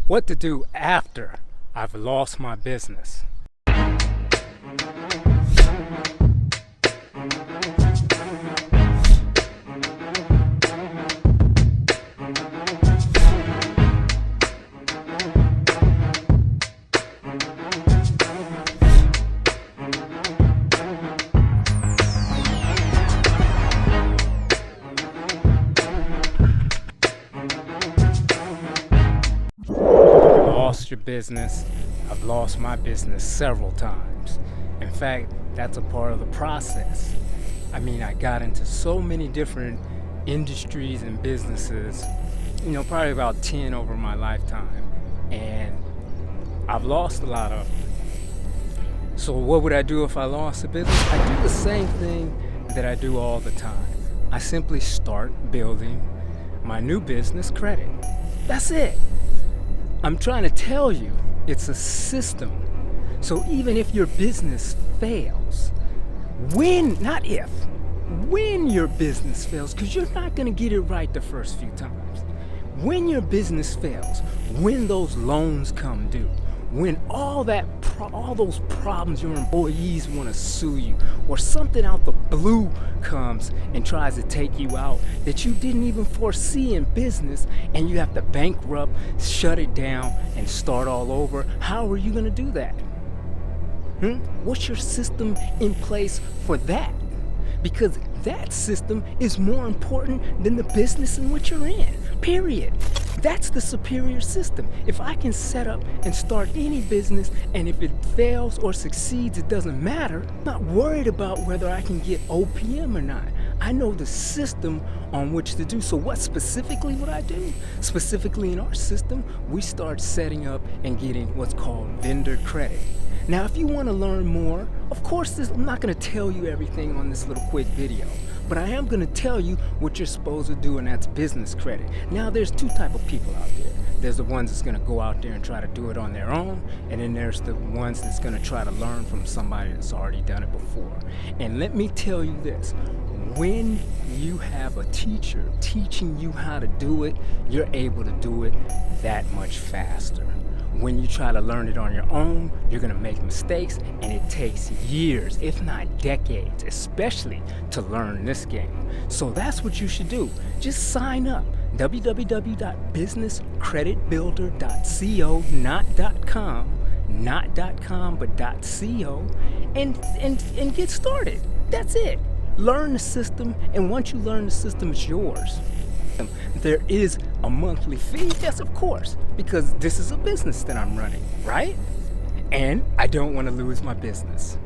What to do after I've lost my business. Lost your business. I've lost my business several times. In fact, that's a part of the process. I mean, I got into so many different industries and businesses, probably about 10 over my lifetime, and I've lost a lot of them. So what would I do if I lost a business? I do the same thing that I do all the time. I simply start building my new business credit. That's it. I'm trying to tell you, it's a system. So even if your business fails, when your business fails, because you're not going to get it right the first few times. When your business fails, when those loans come due, when all those problems, your employees want to sue you, or something out the blue comes and tries to take you out that you didn't even foresee in business, and you have to bankrupt, shut it down, and start all over, how are you going to do that? What's your system in place for that? Because that system is more important than the business in which you're in, period. That's the superior system. If I can set up and start any business, and if it fails or succeeds, it doesn't matter. I'm not worried about whether I can get O.P.M or not. I know the system on which to do. So what specifically would I do? Specifically in our system, we start setting up and getting what's called vendor credit. Now, if you want to learn more, of course, I'm not going to tell you everything on this little quick video, but I am going to tell you what you're supposed to do, and that's business credit. Now, there's two types of people out there. There's the ones that's going to go out there and try to do it on their own, and then there's the ones that's going to try to learn from somebody that's already done it before. And let me tell you this, when you have a teacher teaching you how to do it, you're able to do it that much faster. When you try to learn it on your own, you're going to make mistakes, and it takes years, if not decades, especially to learn this game. So that's what you should do. Just sign up. www.businesscreditbuilder.co, not .com, but .co, and get started. That's it. Learn the system, and once you learn the system, it's yours. There is a monthly fee, yes, of course, because this is a business that I'm running, right? And I don't want to lose my business.